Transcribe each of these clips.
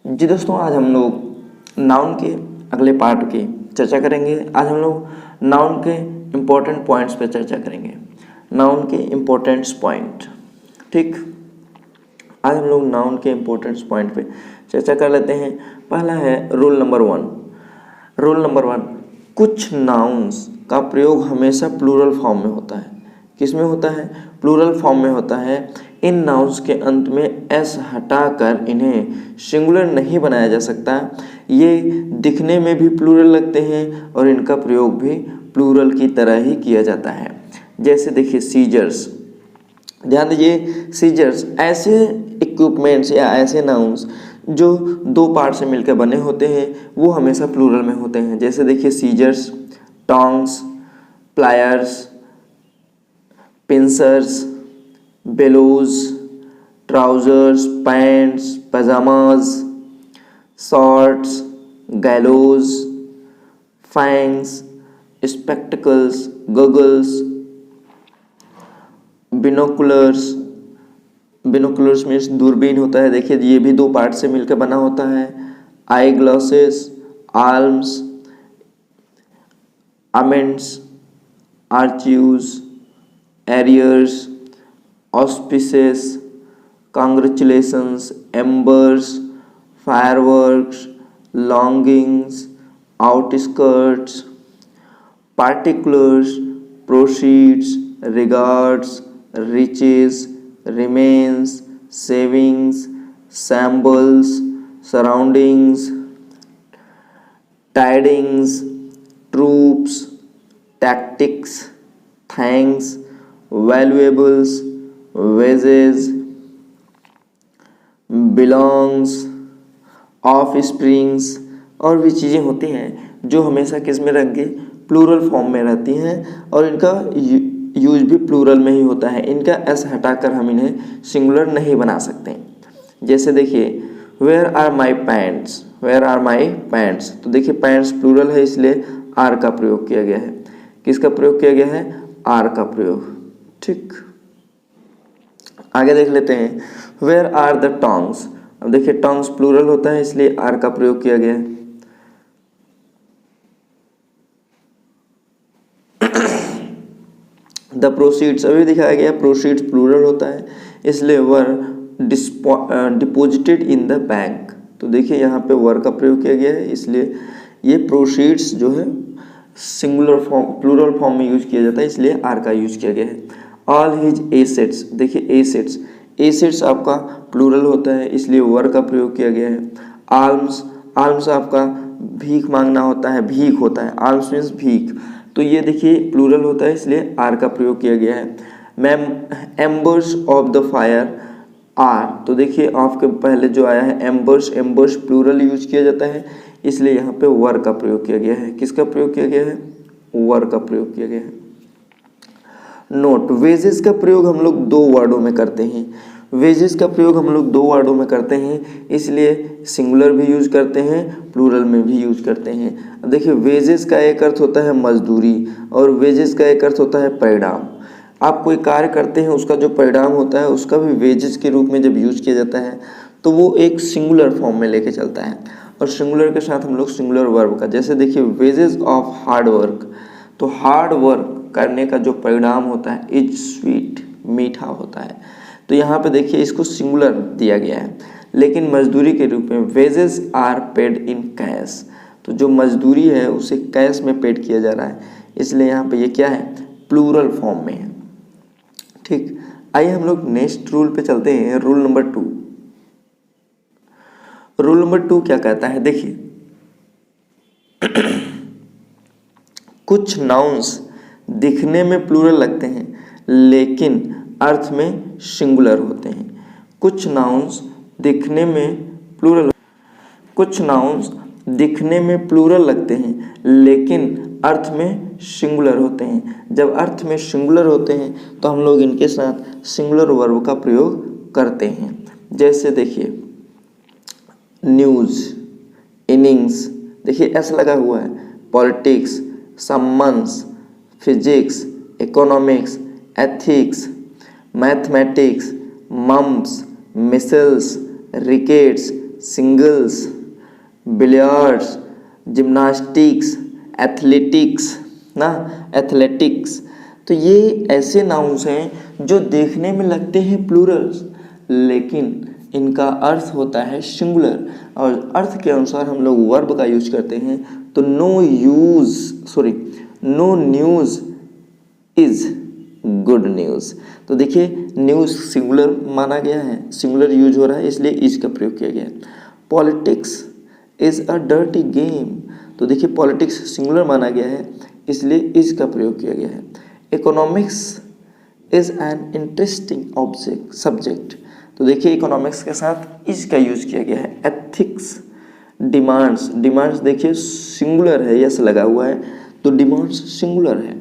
जी दोस्तों, आज हम लोग नाउन के अगले पार्ट की चर्चा करेंगे। आज हम लोग नाउन के इम्पोर्टेंट पॉइंट्स पे चर्चा करेंगे। नाउन के इम्पोर्टेंट्स पॉइंट, ठीक। आज हम लोग नाउन के इम्पोर्टेंट्स पॉइंट पे चर्चा कर लेते हैं। पहला है रूल नंबर 1। रूल नंबर 1, कुछ नाउन्स का प्रयोग हमेशा प्लूरल फॉर्म में होता है। किस में होता है? प्लूरल फॉर्म में होता है। इन नाउन्स के अंत में एस हटाकर इन्हें सिंगुलर नहीं बनाया जा सकता। ये दिखने में भी प्लूरल लगते हैं और इनका प्रयोग भी प्लूरल की तरह ही किया जाता है। जैसे देखिए सीजर्स, ध्यान दीजिए, सीजर्स ऐसे इक्विपमेंट्स या ऐसे नाउन्स जो दो पार्ट से मिलकर बने होते हैं वो हमेशा प्लूरल में होते हैं। जैसे देखिए scissors, tongs, pliers, pincers, bellows, trousers, pants, pyjamas, shorts, gallows, fangs, spectacles, goggles, binoculars. Binoculars means दूरबीन होता है। देखिए ये भी दो पार्ट से मिलकर बना होता है। Eyeglasses, arms, amends, archives, arrears, auspices, congratulations, embers, fireworks, longings, outskirts, particulars, proceeds, regards, riches, remains, savings, shambles, surroundings, tidings, troops, tactics, thanks, valuables, wages, belongs, offsprings और भी चीज़ें होती हैं जो हमेशा किस में रहेंगे? प्लूरल फॉर्म में रहती हैं और इनका यूज भी प्लूरल में ही होता है। इनका एस हटाकर हम इन्हें सिंगुलर नहीं बना सकते। जैसे देखिए where are my pants, where are my pants, तो देखिए पैंट्स प्लूरल है इसलिए आर का प्रयोग किया गया है। किसका प्रयोग किया गया है? आर का प्रयोग, ठीक। आगे देख लेते हैं वेयर आर द टोंग्स। अब देखिए टोंग्स प्लूरल होता है इसलिए आर का प्रयोग किया गया है। द प्रोसीड्स अभी दिखाया गया, प्रोसीड्स प्लूरल होता है इसलिए वर डिपॉजिटेड इन द बैंक। तो देखिए यहाँ पे वर का प्रयोग किया गया है इसलिए ये प्रोसीड्स जो है सिंगुलर फॉर्म प्लूरल फॉर्म में यूज किया जाता है इसलिए आर का यूज किया गया है। ऑल हिज एसेट्स, देखिए एसेट्स, एसेट्स आपका प्लूरल होता है इसलिए वर का प्रयोग किया गया है। आल्म्स, आल्म्स आपका भीख मांगना होता है, भीख होता है, आल्म्स मीन्स भीख, तो ये देखिए प्लूरल होता है इसलिए आर का प्रयोग किया गया है। Ma'am embers of the fire are, तो देखिए ऑफ के पहले जो आया है एम्बर्स, एम्बर्स प्लूरल यूज किया जाता है इसलिए यहाँ पे वर का प्रयोग किया गया है। किसका प्रयोग किया गया है? वर का प्रयोग किया गया है। नोट, वेजेस का प्रयोग हम लोग दो वर्डों में करते हैं। वेजेस का प्रयोग हम लोग दो वर्डों में करते हैं इसलिए सिंगुलर भी यूज करते हैं, प्लूरल में भी यूज करते हैं। अब देखिए वेजेस का एक अर्थ होता है मजदूरी और वेजेस का एक अर्थ होता है परिणाम। आप कोई कार्य करते हैं उसका जो परिणाम होता है उसका भी वेजेस के रूप में जब यूज किया जाता है तो वो एक सिंगुलर फॉर्म में लेके चलता है और सिंगुलर के साथ हम लोग सिंगुलर वर्ब का, जैसे देखिए वेजेस ऑफ हार्ड वर्क, तो हार्ड वर्क करने का जो परिणाम होता है इज स्वीट, मीठा होता है। तो यहाँ पे देखिए इसको सिंगुलर दिया गया है लेकिन मजदूरी के रूप में wages are paid in cash, तो जो मजदूरी है उसे कैश में पेड किया जा रहा है इसलिए यहाँ पे ये क्या है? प्लूरल फॉर्म में है, ठीक। आइए हम लोग नेक्स्ट रूल पे चलते हैं। Rule number 2। रूल नंबर 2 क्या कहता है? देखिए कुछ नाउन्स दिखने में प्लूरल लगते हैं लेकिन अर्थ में सिंगुलर होते हैं। कुछ नाउन्स दिखने में प्लूरल, कुछ नाउन्स दिखने में प्लूरल लगते हैं लेकिन अर्थ में सिंगुलर होते हैं। जब अर्थ में सिंगुलर होते हैं तो हम लोग इनके साथ सिंगुलर वर्ब का प्रयोग करते हैं। जैसे देखिए न्यूज़, इनिंग्स, देखिए ऐसा लगा हुआ है, politics, summons, physics, economics, ethics, mathematics, mumps, measles, rickets, singles, billiards, gymnastics, athletics ना, एथलेटिक्स। तो ये ऐसे नाउन्स हैं जो देखने में लगते हैं प्लूरल्स, लेकिन इनका अर्थ होता है सिंगुलर, और अर्थ के अनुसार हम लोग वर्ब का यूज करते हैं। तो no news is good news. तो देखिए न्यूज़ सिंगुलर माना गया है, सिंगुलर यूज हो रहा है, इसलिए इज का प्रयोग किया गया है। Politics is a dirty game. तो देखिए पॉलिटिक्स सिंगुलर माना गया है, इसलिए इज का प्रयोग किया गया है। Economics is an interesting subject. तो देखिए इकोनॉमिक्स के साथ इज का यूज किया गया है। एथिक्स, डिमांड्स देखिए सिंगुलर है, यस लगा हुआ है, तो डिमांड्स सिंगुलर है।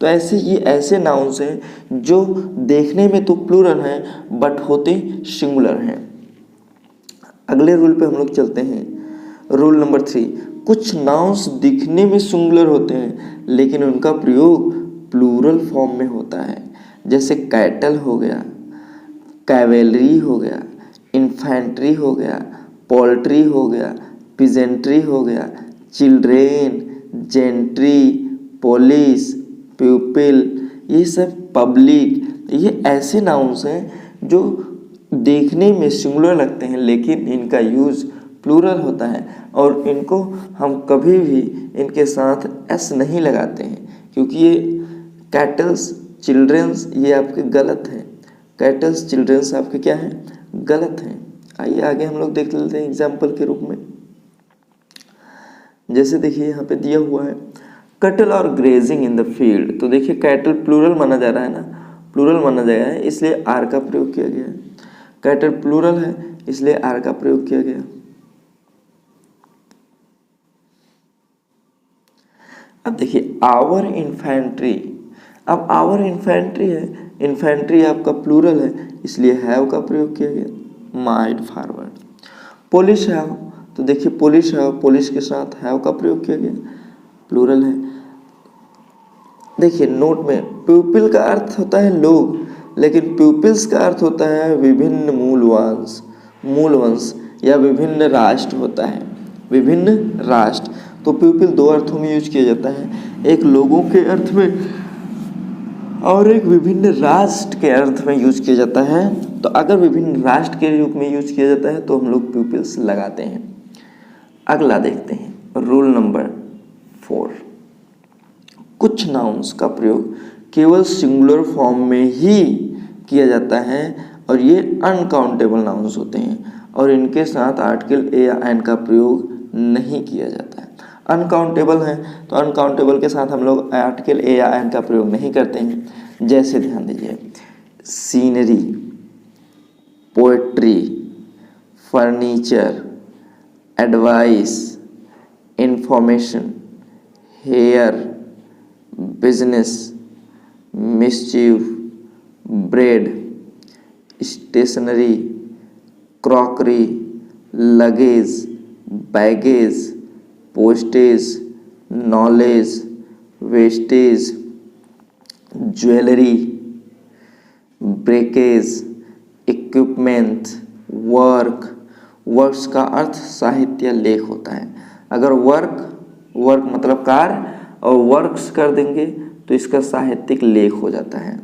तो ऐसे ये ऐसे नाउन्स हैं जो देखने में तो प्लूरल हैं बट होते सिंगुलर हैं। अगले रूल पे हम लोग चलते हैं। रूल नंबर 3, कुछ नाउन्स दिखने में सिंगुलर होते हैं लेकिन उनका प्रयोग प्लूरल फॉर्म में होता है। जैसे कैटल हो गया, कैवेलरी हो गया, इन्फेंट्री हो गया, पोल्ट्री हो गया, पिजेंट्री हो गया, चिल्ड्रेन, जेंट्री, पुलिस, प्यूपिल, ये सब पब्लिक, ये ऐसे नाउन्स हैं जो देखने में सिंगुलर लगते हैं लेकिन इनका यूज़ प्लूरल होता है, और इनको हम कभी भी इनके साथ एस नहीं लगाते हैं, क्योंकि ये कैटल्स, चिल्ड्रंस ये आपके गलत हैं। कैटल्स, चिल्ड्रंस आपके क्या हैं? गलत हैं। आइए आगे हम लोग देख लेते हैं एग्जाम्पल के रूप में। जैसे देखिए यहाँ पे दिया हुआ है कटल और ग्रेजिंग इन द फील्ड। तो देखिए कैटल प्लूरल माना जा रहा है ना, प्लूरल माना गया है, इसलिए आर का प्रयोग किया गया है। कैटल प्लूरल है इसलिए आर का प्रयोग किया गया। अब देखिए आवर इन्फेंट्री, अब आवर इन्फेंट्री है, इन्फेंट्री आपका प्लूरल है इसलिए हैव का प्रयोग किया गया। मार्च फॉरवर्ड। पुलिस हैव, तो देखिए पुलिस हैव, पुलिस के साथ हैव का प्रयोग किया गया, प्लूरल है। देखिए नोट में प्यूपिल का अर्थ होता है लोग, लेकिन प्यूपिल्स का अर्थ होता है विभिन्न मूलवंश या विभिन्न राष्ट्र होता है, विभिन्न राष्ट्र। तो प्यूपिल दो अर्थों में यूज किया जाता है, एक लोगों के अर्थ में और एक विभिन्न राष्ट्र के अर्थ में यूज किया जाता है। तो अगर विभिन्न राष्ट्र के रूप में यूज किया जाता है तो हम लोग प्यूपिल्स लगाते हैं। अगला देखते हैं रूल नंबर 4, कुछ नाउन्स का प्रयोग केवल सिंगुलर फॉर्म में ही किया जाता है और ये अनकाउंटेबल नाउन्स होते हैं और इनके साथ आर्टिकल ए या एन का प्रयोग नहीं किया जाता है। अनकाउंटेबल हैं तो अनकाउंटेबल के साथ हम लोग आर्टिकल ए या एन का प्रयोग नहीं करते हैं। जैसे ध्यान दीजिए scenery, poetry, furniture, advice, information, hair, business, mischief, bread, stationery, crockery, luggage, baggage, postage, knowledge, wastage, jewellery, breakage, equipment, works का अर्थ साहित्य लेख होता है। अगर वर्क मतलब कार्य और वर्क्स कर देंगे तो इसका साहित्यिक लेख हो जाता है।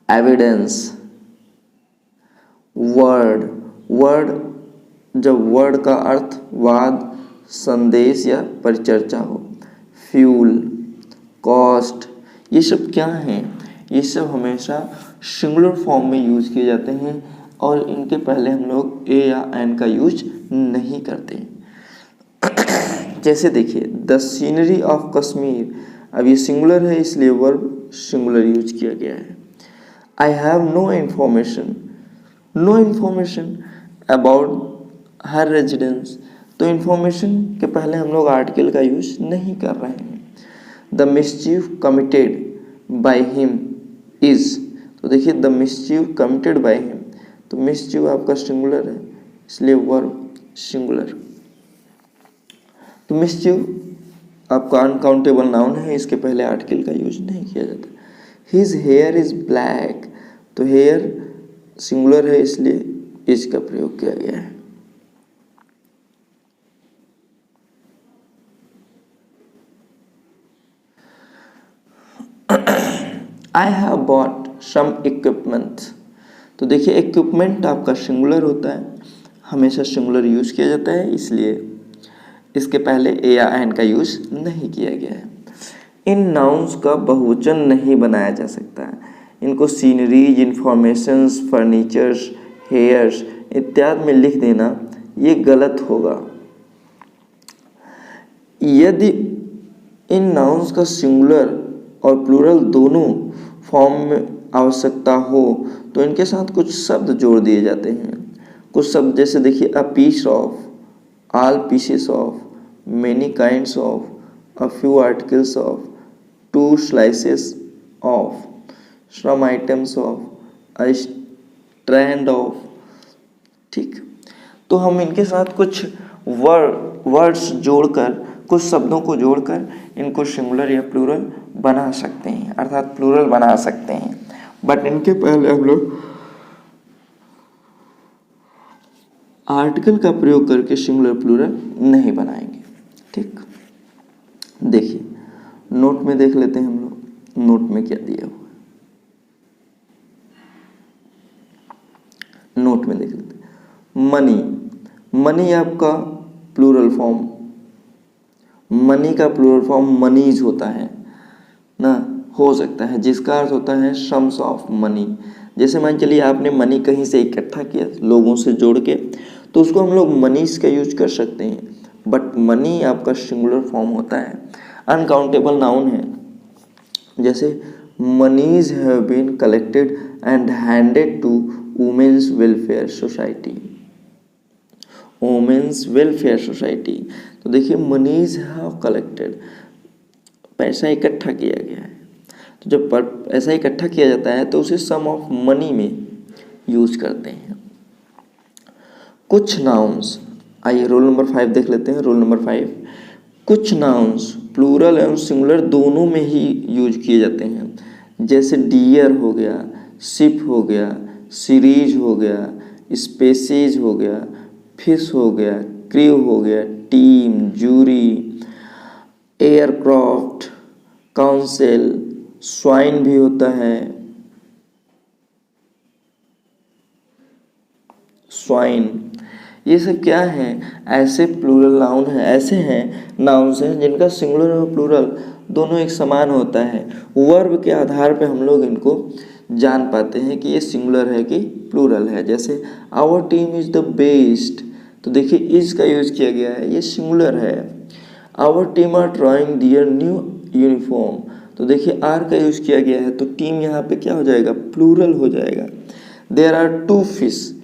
एविडेंस, वर्ड जब वर्ड का अर्थ वाद, संदेश या परिचर्चा हो। फ्यूल, कॉस्ट, ये सब क्या हैं? ये सब हमेशा सिंगुलर फॉर्म में यूज किए जाते हैं और इनके पहले हम लोग ए या एन का यूज नहीं करते। जैसे देखिए द सीनरी ऑफ कश्मीर, अब ये सिंगुलर है इसलिए वर्ब सिंगुलर यूज किया गया है। I have no information about her residence, तो इन्फॉर्मेशन के पहले हम लोग आर्टिकल का यूज नहीं कर रहे हैं। The mischief committed by him is, तो देखिए the mischief committed by him, तो मिसचीफ आपका सिंगुलर है इसलिए वर्ब सिंगुलर। तो मिसचीफ आपका अनकाउंटेबल नाउन है, इसके पहले आर्टिकल का यूज नहीं किया जाता। हिज हेयर इज ब्लैक, तो हेयर सिंगुलर है इसलिए इज का प्रयोग किया गया है। I have bought some equipment. तो देखिए इक्विपमेंट आपका सिंगुलर होता है, हमेशा सिंगुलर यूज किया जाता है, इसलिए इसके पहले ए या एन का यूज नहीं किया गया है। इन नाउन्स का बहुवचन नहीं बनाया जा सकता है, इनको सीनरीज, इंफॉर्मेशंस, फर्नीचर्स, हेयर्स इत्यादि में लिख देना ये गलत होगा। यदि इन नाउन्स का सिंगुलर और प्लूरल दोनों फॉर्म में आवश्यकता हो तो इनके साथ कुछ शब्द जोड़ दिए जाते हैं। कुछ शब्द जैसे देखिए a piece of, all pieces of, many kinds of, a few articles of, two slices of, some items of, a strand of. ठीक, तो हम इनके साथ कुछ वर्ड्स जोड़कर, कुछ शब्दों को जोड़कर इनको सिंगुलर या प्लूरल बना सकते हैं, अर्थात प्लूरल बना सकते हैं। बट इनके पहले हम लोग आर्टिकल का प्रयोग करके सिंगुलर प्लूरल नहीं बनाएंगे। ठीक, देखिए नोट में देख लेते हैं हम लोग, नोट में क्या दिया हुआ है। नोट में देख लेते हैं मनी। मनी आपका प्लूरल फॉर्म, मनी का प्लूरल फॉर्म मनीज होता है ना, हो सकता है, जिसका अर्थ होता है सम्स ऑफ मनी। जैसे मान चलिए आपने मनी कहीं से इकट्ठा किया लोगों से जोड़ के, तो उसको हम लोग मनीज का यूज कर सकते हैं। बट मनी आपका सिंगुलर फॉर्म होता है, अनकाउंटेबल नाउन है। जैसे moneys have been collected and handed to women's welfare society, women's welfare society. तो देखिए मनीज हैव कलेक्टेड, पैसा इकट्ठा किया गया है। तो जब पैसा इकट्ठा किया जाता है तो उसे सम ऑफ मनी में यूज करते हैं। कुछ नाउन्स, आइए रोल नंबर 5 देख लेते हैं। रोल नंबर 5, कुछ नाउन्स प्लूरल एवं सिंगुलर दोनों में ही यूज किए जाते हैं। जैसे डियर हो गया, शिप हो गया, सीरीज हो गया, स्पेसीज हो गया, फिश हो गया, क्रू हो गया, team, jury, aircraft, council, swine भी होता है, स्वाइन। ये सब क्या है, ऐसे प्लूरल नाउन हैं, ऐसे हैं नाउन्स हैं जिनका सिंगुलर और प्लूरल दोनों एक समान होता है। वर्ब के आधार पे हम लोग इनको जान पाते हैं कि ये सिंगुलर है कि प्लूरल है। जैसे our team is the best, तो देखिए इज का यूज किया गया है, ये सिंगुलर है। Our team are trying their new uniform, तो देखिए आर का यूज किया गया है, तो टीम यहाँ पे क्या हो जाएगा, प्लूरल हो जाएगा। There are 2 fish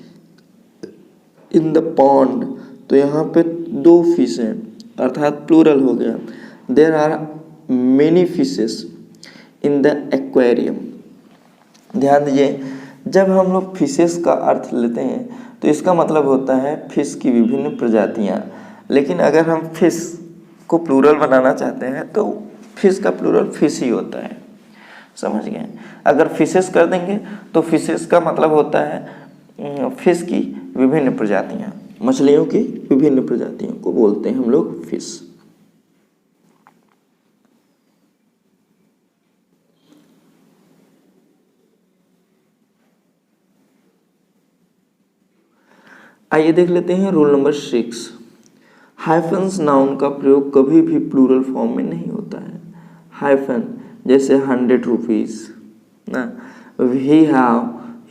in the pond, तो यहाँ पे 2 फिश हैं, अर्थात प्लूरल हो गया। There are many fishes in the aquarium. ध्यान दीजिए, जब हम लोग फिशेस का अर्थ लेते हैं तो इसका मतलब होता है फिश की विभिन्न प्रजातियाँ। लेकिन अगर हम फिश को प्लूरल बनाना चाहते हैं तो फिश का प्लूरल फिश ही होता है, समझ गए। अगर फिशेस कर देंगे तो फिशेस का मतलब होता है फिश की विभिन्न प्रजातियाँ, मछलियों की विभिन्न प्रजातियों को बोलते हैं हम लोग फिश। आइए देख लेते हैं रोल नंबर 6। हाइफन्स नाउन का प्रयोग कभी भी प्लूरल फॉर्म में नहीं होता है। हाइफन जैसे 100 रुपीज़ ना,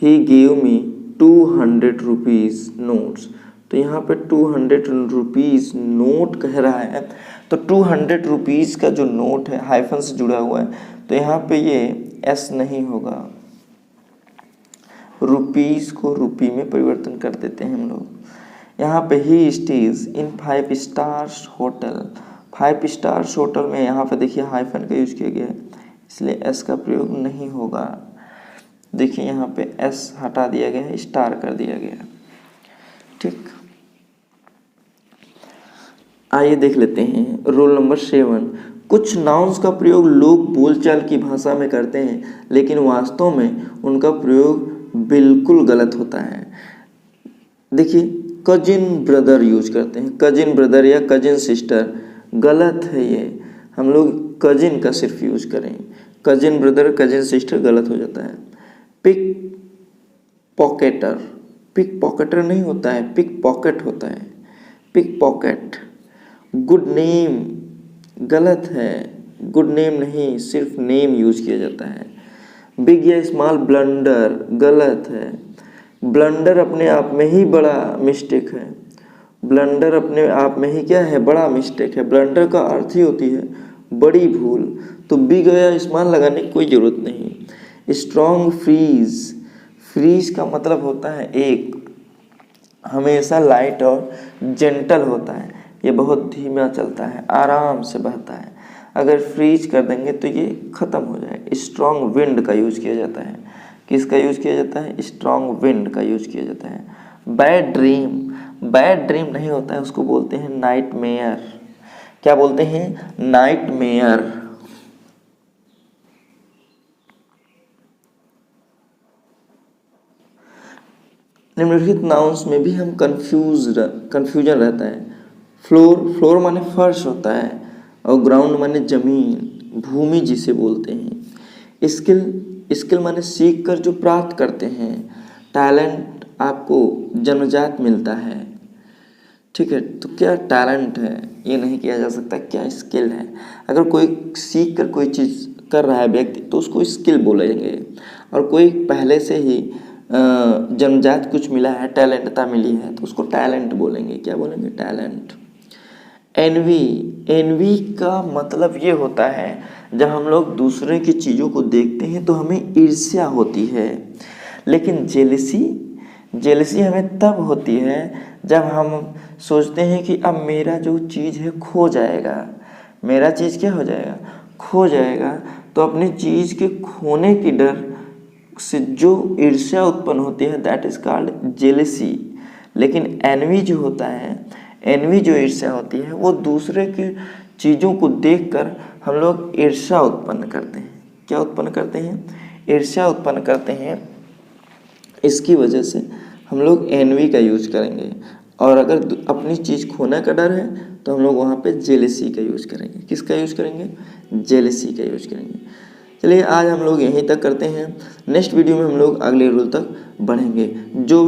he gave me 200 rupees notes, तो यहाँ पे 200 रुपीज़ नोट कह रहा है, तो 200 रुपीज़ का जो नोट है हाइफन से जुड़ा हुआ है, तो यहाँ पे ये एस नहीं होगा, रुपीज़ को रुपी में परिवर्तन कर देते हैं हम लोग। यहाँ पे ही स्टेज इन 5 स्टार्स होटल, 5 स्टार्स होटल में यहाँ पे देखिए हाइफन का यूज किया गया है, इसलिए एस का प्रयोग नहीं होगा। देखिए यहाँ पे एस हटा दिया गया है, स्टार कर दिया गया। ठीक, आइए देख लेते हैं रोल नंबर 7। कुछ नाउन्स का प्रयोग लोग बोलचाल की भाषा में करते हैं लेकिन वास्तव में उनका प्रयोग बिल्कुल गलत होता है। देखिए कजिन ब्रदर यूज करते हैं, कजिन ब्रदर या कजिन सिस्टर, गलत है ये। हम लोग कजिन का सिर्फ यूज करें, कजिन ब्रदर, कजिन सिस्टर गलत हो जाता है। पिक पॉकेटर, पिक पॉकेटर नहीं होता है, पिक पॉकेट होता है, पिक पॉकेट। गुड नेम गलत है, गुड नेम नहीं, सिर्फ नेम यूज किया जाता है। बिग या स्मॉल ब्लंडर गलत है, ब्लंडर अपने आप में ही बड़ा मिस्टेक है, ब्लंडर अपने आप में ही क्या है, बड़ा मिस्टेक है। ब्लंडर का अर्थ ही होती है बड़ी भूल, तो बिग या स्मॉल लगाने की कोई ज़रूरत नहीं। स्ट्रॉन्ग फ्रीज, फ्रीज का मतलब होता है एक, हमेशा लाइट और जेंटल होता है, ये बहुत धीमा चलता है, आराम से बहता है। अगर फ्रीज कर देंगे तो ये ख़त्म हो जाए। स्ट्रॉन्ग विंड का यूज़ किया जाता है, किसका यूज़ किया जाता है, स्ट्रॉन्ग विंड का यूज़ किया जाता है। बैड ड्रीम, बैड ड्रीम नहीं होता है, उसको बोलते हैं नाइट मेयर। क्या बोलते हैं, नाइट मेयर। निम्नलिखित नाउन्स में भी हम कंफ्यूजन रहता है। फ्लोर, फ्लोर माने फर्श होता है, और ग्राउंड माने जमीन, भूमि जिसे बोलते हैं। स्किल, स्किल माने सीख कर जो प्राप्त करते हैं। टैलेंट आपको जन्मजात मिलता है, ठीक है। तो क्या टैलेंट है ये नहीं किया जा सकता, क्या स्किल है। अगर कोई सीख कर कोई चीज़ कर रहा है व्यक्ति तो उसको स्किल बोलेंगे, और कोई पहले से ही जन्मजात कुछ मिला है, टैलेंटता मिली है, तो उसको टैलेंट बोलेंगे। क्या बोलेंगे, टैलेंट। एनवी, एनवी का मतलब ये होता है जब हम लोग दूसरे की चीज़ों को देखते हैं तो हमें ईर्ष्या होती है। लेकिन जेलसी, जेलसी हमें तब होती है जब हम सोचते हैं कि अब मेरा जो चीज़ है खो जाएगा, मेरा चीज़ क्या हो जाएगा, खो जाएगा। तो अपनी चीज़ के खोने की डर से जो ईर्ष्या उत्पन्न होती है दैट इज़ कॉल्ड जेलसी। लेकिन एनवी जो होता है, एनवी जो ईर्ष्या होती है वो दूसरे की चीज़ों को देखकर हम लोग ईर्ष्या उत्पन्न करते हैं। क्या उत्पन्न करते हैं, ईर्ष्या उत्पन्न करते हैं। इसकी वजह से हम लोग एनवी का यूज करेंगे, और अगर अपनी चीज़ खोने का डर है तो हम लोग वहाँ पे जेलसी का यूज करेंगे। किसका यूज करेंगे, जेलसी का यूज करेंगे। चलिए आज हम लोग यहीं तक करते हैं, नेक्स्ट वीडियो में हम लोग अगले रूल तक बढ़ेंगे। जो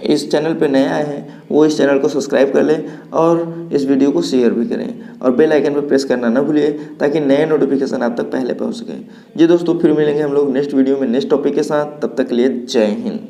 इस चैनल पे नया है वो इस चैनल को सब्सक्राइब कर लें और इस वीडियो को शेयर भी करें, और बेल आइकन पर प्रेस करना ना भूलिए ताकि नए नोटिफिकेशन आप तक पहले पहुंच सके। जी दोस्तों, फिर मिलेंगे हम लोग नेक्स्ट वीडियो में नेक्स्ट टॉपिक के साथ, तब तक के लिए जय हिंद।